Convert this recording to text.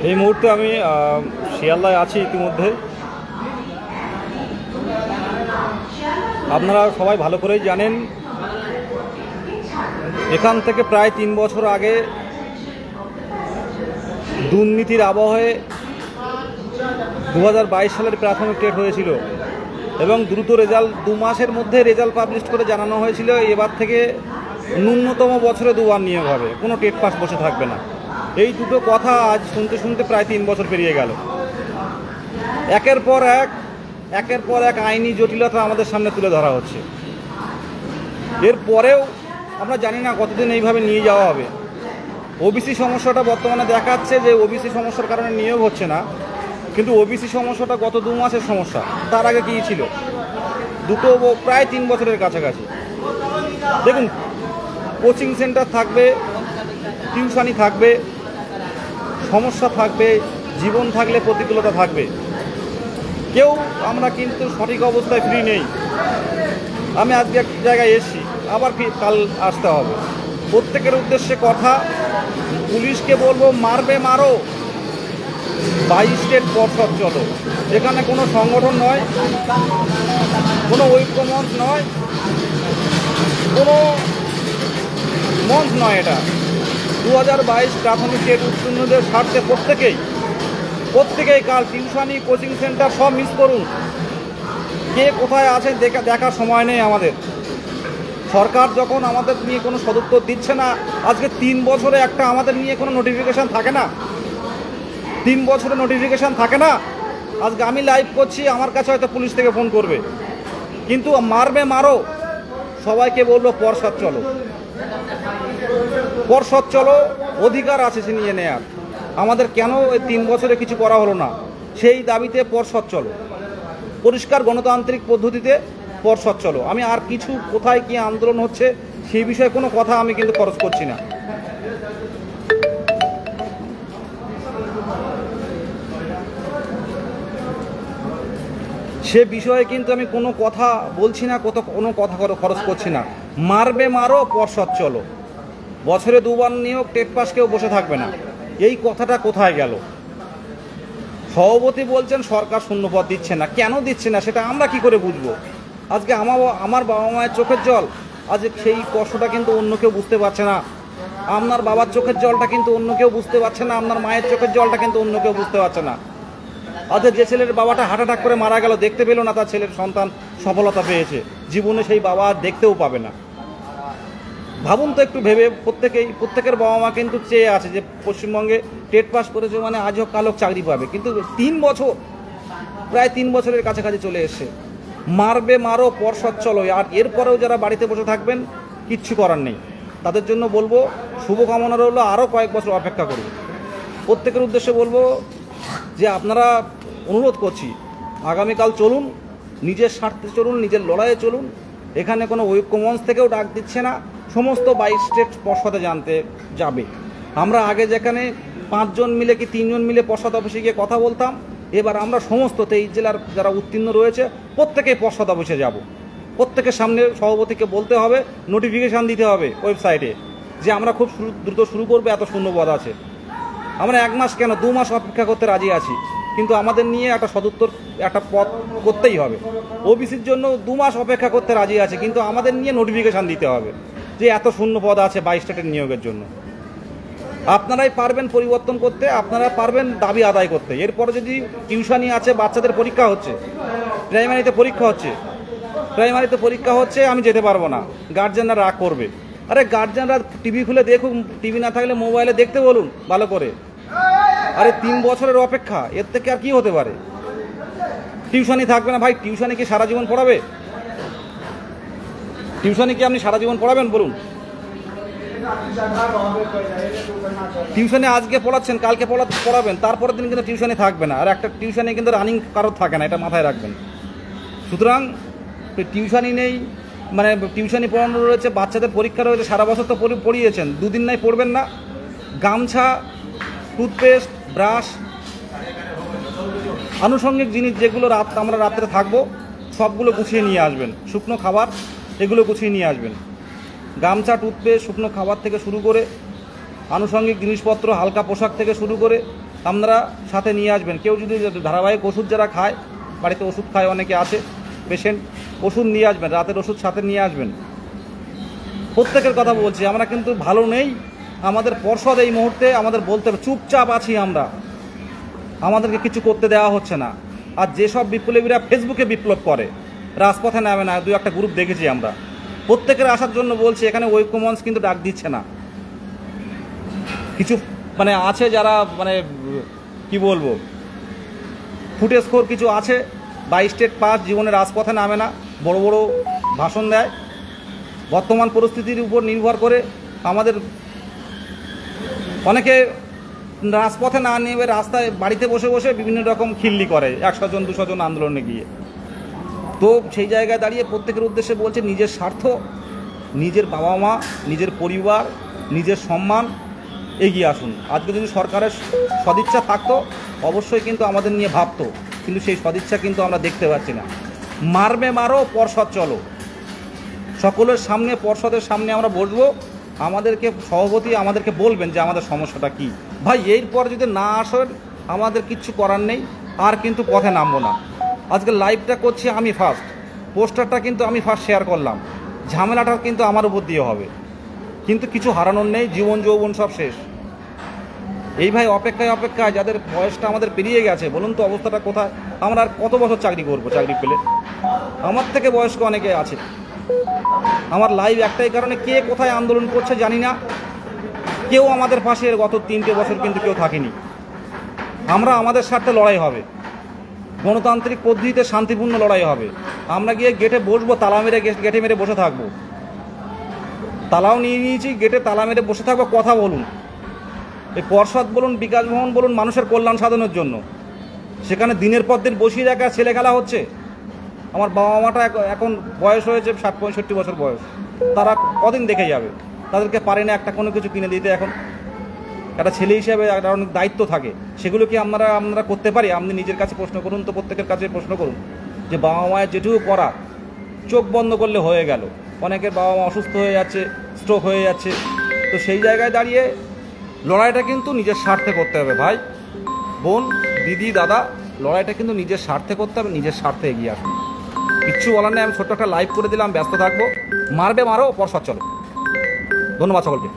এই মুহূর্তে আমি শিয়ালদায় আছি। ইতিমধ্যে আপনারা সবাই ভালো করেই জানেন, এখান থেকে প্রায় 3 বছর আগে দুর্নীতির আবহে 2022 সালের প্রাথমিক টেট হয়েছিল এবং দ্রুত রেজাল্ট 2 মাসের মধ্যে রেজাল্ট পাবলিশ করে জানানো হয়েছিল এবার থেকে ন্যূনতম বছরে 2বার নিয়োগ হবে, কোনো টেট পাস বসে থাকবে না। এই দুটো কথা আজ শুনতে শুনতে প্রায় 3 বছর পেরিয়ে গেল। একের পর এক আইনি জটিলতা আমাদের সামনে তুলে ধরা হচ্ছে। এরপরেও আমরা জানি না কতদিন এইভাবে নিয়ে যাওয়া হবে। ওবিসি সমস্যাটা বর্তমানে দেখাচ্ছে যে ওবিসি সমস্যার কারণে নিয়োগ হচ্ছে না, কিন্তু ওবিসি সমস্যাটা গত 2 মাসের সমস্যা। তার আগে কী ছিল? দুটো প্রায় 3 বছরের কাছাকাছি। দেখুন, কোচিং সেন্টার থাকবে, টিউশনি থাকবে, সমস্যা থাকবে, জীবন থাকলে প্রতিকূলতা থাকবে। কেউ আমরা কিন্তু সঠিক অবস্থায় ফ্রি নেই। আমি আজকে এক জায়গায় এসেছি, আবার কাল আসতে হবে। প্রত্যেকের উদ্দেশ্যে কথা, পুলিশকে বলবো মারবে মারো, 22 স্টেট পর্ষদ চলো। এখানে কোনো সংগঠন নয়, কোনো ঐক্যমঞ্চ নয়, কোনো মঞ্চ নয়। এটা 2022 প্রাথমিক টেট উত্তীর্ণদের স্বার্থে প্রত্যেকেই কাল টিউশনি, কোচিং সেন্টার সব মিস করুন। কে কোথায় আছে দেখার সময় নেই আমাদের। সরকার যখন আমাদের নিয়ে কোনো সদুত্তর দিচ্ছে না, আজকে 3 বছরে একটা আমাদের নিয়ে কোনো নোটিফিকেশান থাকে না, 3 বছরে নোটিফিকেশান থাকে না। আজকে আমি লাইভ করছি, আমার কাছে হয়তো পুলিশ থেকে ফোন করবে, কিন্তু মারবে মারো, সবাইকে বলবো পর্ষদ চলো, পর্ষদ চলো। অধিকার আছে সে নিয়ে নেয়ার। আমাদের কেন এই 3 বছরে কিছু করা হলো না, সেই দাবিতে পর্ষদ চলো, পরিষ্কার গণতান্ত্রিক পদ্ধতিতে পর্ষদ চলো। আমি আর কিছু কোথায় কি আন্দোলন হচ্ছে সেই বিষয়ে কোনো কথা আমি কিন্তু খরচ করছি না। সে বিষয়ে কিন্তু আমি কোনো কথা বলছি না, কোনো কথা খরচ করছি না। মারবে মারো, পর্ষদ চলো। বছরে 2বার নিয়োগ, টেট পাস কেউ বসে থাকবে না। এই কথাটা কোথায় গেল? সভাপতি বলছেন সরকার শূন্যপদ দিচ্ছে না। কেন দিচ্ছে না সেটা আমরা কি করে বুঝবো? আজকে আমার বাবা মায়ের চোখের জল, আজকে সেই কষ্টটা কিন্তু অন্য কেউ বুঝতে পারছে না। আপনার বাবার চোখের জলটা কিন্তু অন্য কেউ বুঝতে পারছে না, আপনার মায়ের চোখের জলটা কিন্তু অন্য কেউ বুঝতে পারছে না। আজকে যে ছেলের বাবাটা হার্ট অ্যাটাক করে মারা গেল, দেখতে পেল না তার ছেলের সন্তান সফলতা পেয়েছে, জীবনে সেই বাবা দেখতেও পাবে না। ভাবুন তো একটু ভেবে, প্রত্যেকের বাবা মা কিন্তু চেয়ে আছে যে পশ্চিমবঙ্গে টেট পাস করেছে মানে আজ হোক কাল হোক চাকরি পাবে, কিন্তু 3 বছর, প্রায় 3 বছরের কাছাকাছি চলে এসছে। মারবে মারো, পর্ষদ চলো। আর এরপরেও যারা বাড়িতে বসে থাকবেন, কিচ্ছু করার নেই। তাদের জন্য বলবো শুভকামনা রইল, আরও কয়েক বছর অপেক্ষা করুন। প্রত্যেকের উদ্দেশ্যে বলবো যে আপনারা, অনুরোধ করছি, আগামীকাল চলুন, নিজের স্বার্থে চলুন, নিজের লড়াইয়ে চলুন। এখানে কোনো ঐক্যমঞ্চ থেকেও ডাক দিচ্ছে না, সমস্ত 22 স্টেট পর্ষদে জানতে যাবে। আমরা আগে যেখানে 5 জন মিলে কি 3 জন মিলে পর্ষদ অফিসে গিয়ে কথা বলতাম, এবার আমরা সমস্ত 23 জেলার যারা উত্তীর্ণ রয়েছে প্রত্যেকেই পর্ষদ অফিসে যাব। প্রত্যেকের সামনে সভাপতিকে বলতে হবে, নোটিফিকেশান দিতে হবে ওয়েবসাইটে যে আমরা খুব দ্রুত শুরু করবো, এত শূন্যপদ আছে। আমরা 1 মাস কেন 2 মাস অপেক্ষা করতে রাজি আছি, কিন্তু আমাদের নিয়ে একটা সদুত্তর, একটা পথ করতেই হবে। ওবিসির জন্য 2 মাস অপেক্ষা করতে রাজি আছে, কিন্তু আমাদের নিয়ে নোটিফিকেশান দিতে হবে যে এত শূন্য পদ আছে 22 স্টেটের নিয়োগের জন্য। আপনারাই পারবেন পরিবর্তন করতে, আপনারা পারবেন দাবি আদায় করতে। এরপরে যদি টিউশনি আছে, বাচ্চাদের পরীক্ষা হচ্ছে, প্রাইমারিতে পরীক্ষা হচ্ছে, আমি যেতে পারবো না, গার্জেনরা রাগ করবে। আরে গার্জেনরা টিভি খুলে দেখুন, টিভি না থাকলে মোবাইলে দেখতে বলুন ভালো করে। আরে 3 বছরের অপেক্ষা, এর থেকে আর কি হতে পারে? টিউশনি থাকবে না ভাই, টিউশনি কি সারা জীবন পড়াবে? টিউশনি কি আপনি সারা জীবন পড়াবেন বলুন? টিউশনে আজকে পড়াচ্ছেন, কালকে পড়াবেন, তারপরের দিন কিন্তু টিউশনি থাকবে না। আর একটা টিউশনি কিন্তু রানিং কারোর থাকে না, এটা মাথায় রাখবেন। সুতরাং টিউশনি নেই মানে টিউশনি পড়ানো রয়েছে, বাচ্চাদের পরীক্ষা রয়েছে, সারা বছর তো পড়িয়েছেন, 2 দিন নাই পড়বেন না। গামছা, টুথপেস্ট, ব্রাশ, আনুষঙ্গিক জিনিস যেগুলো আমরা রাত্রে থাকবো সবগুলো গুছিয়ে নিয়ে আসবেন। শুকনো খাবার এগুলো গুছিয়ে নিয়ে আসবেন। গামছা, টুথপেস্ট, শুকনো খাবার থেকে শুরু করে আনুষঙ্গিক জিনিসপত্র, হালকা পোশাক থেকে শুরু করে আপনারা সাথে নিয়ে আসবেন। কেউ যদি ধারাবাহিক ওষুধ যারা খায়, বাড়িতে ওষুধ খায় অনেকে আছে পেশেন্ট, ওষুধ নিয়ে আসবেন, রাতের ওষুধ সাথে নিয়ে আসবেন। প্রত্যেকের কথা বলছি, আমরা কিন্তু ভালো নেই। আমাদের পর্ষদ এই মুহূর্তে আমাদের বলতে হবে, চুপচাপ আছি আমরা, আমাদেরকে কিছু করতে দেওয়া হচ্ছে না। আর যেসব বিপ্লবীরা ফেসবুকে বিপ্লব করে, রাজপথে নামে না, দু একটা গ্রুপ দেখেছি আমরা, প্রত্যেকের আসার জন্য বলছি, এখানে ঐক্যমঞ্চ কিন্তু ডাক দিচ্ছে না। কিছু মানে আছে যারা মানে কি বলবো, ফুটেজখোর কিছু আছে, 22 স্টেট পাস, জীবনে রাজপথে নামে না, বড় বড় ভাষণ দেয়। বর্তমান পরিস্থিতির উপর নির্ভর করে আমাদের অনেকে রাজপথে না নেমে রাস্তায় বাড়িতে বসে বসে বিভিন্ন রকম খিল্লি করে 100 জন 200 জন আন্দোলনে গিয়ে। তো সেই জায়গায় দাঁড়িয়ে প্রত্যেকের উদ্দেশ্যে বলছে, নিজের স্বার্থ, নিজের বাবা মা, নিজের পরিবার, নিজের সম্মান এগিয়ে আসুন। আজকে যদি সরকারের সদিচ্ছা থাকতো অবশ্যই কিন্তু আমাদের নিয়ে ভাবতো, কিন্তু সেই সদিচ্ছা কিন্তু আমরা দেখতে পাচ্ছি না। মারবে মারো, পর্ষদ চলো, সকলের সামনে, পর্ষদের সামনে আমরা বসবো, আমাদেরকে সভাপতি আমাদেরকে বলবেন যে আমাদের সমস্যাটা কি। ভাই এরপর যদি না আসেন আমাদের কিচ্ছু করার নেই, আর কিন্তু পথে নামবো না। আজকে লাইভটা করছি আমি ফার্স্ট, পোস্টারটা কিন্তু আমি ফার্স্ট শেয়ার করলাম, ঝামেলাটা কিন্তু আমার উপর দিয়ে হবে, কিন্তু কিছু হারানোর নেই, জীবন যৌবন সব শেষ। এই ভাই অপেক্ষায় যাদের বয়সটা আমাদের পেরিয়ে গেছে, বলুন তো অবস্থাটা কোথায়? আমরা আর কত বছর চাকরি করবো? চাকরি পেলে আমার থেকে বয়স্ক অনেকে আছে। আমার লাইভ একটাই কারণে, কে কোথায় আন্দোলন করছে জানি না, কেউ আমাদের পাশে গত 3টে বছর কিন্তু কেউ থাকেনি। আমরা আমাদের স্বার্থে লড়াই হবে, গণতান্ত্রিক পদ্ধতিতে শান্তিপূর্ণ লড়াই হবে। আমরা গিয়ে গেটে বসবো, তালা মেরে গেটে মেরে বসে থাকবো, তালাও নিয়ে নিয়েছি, গেটে তালা মেরে বসে থাকবো। কথা বলুন, এই পর্ষদ বলুন, বিকাশ ভবন বলুন, মানুষের কল্যাণ সাধনের জন্য, সেখানে দিনের পর দিন বসিয়ে রাখা, ছেলে খেলা হচ্ছে। আমার বাবা মাটা এখন বয়স হয়েছে 60-65 বছর বয়স, তারা কদিন দেখে যাবে? তাদেরকে পারে না একটা কোনো কিছু কিনে দিতে। এখন একটা ছেলে হিসেবে একটা অনেক দায়িত্ব থাকে, সেগুলো কি আমরা করতে পারি? আপনি নিজের কাছে প্রশ্ন করুন তো, প্রত্যেকের কাছে প্রশ্ন করুন, যে বাবা মায়ের যেটুকু করা চোখ বন্ধ করলে হয়ে গেল। অনেকের বাবা মা অসুস্থ হয়ে যাচ্ছে, স্ট্রোক হয়ে যাচ্ছে। তো সেই জায়গায় দাঁড়িয়ে লড়াইটা কিন্তু নিজের স্বার্থে করতে হবে। ভাই বোন, দিদি, দাদা, লড়াইটা কিন্তু নিজের স্বার্থে করতে হবে, নিজের স্বার্থে এগিয়ে আসুন। কিচ্ছু বলার নেই, আমি ছোট্ট একটা লাইভ করে দিলাম, ব্যস্ত থাকবো। মারবে মারো, পর্ষদ চলো। ধন্যবাদ সকলকে।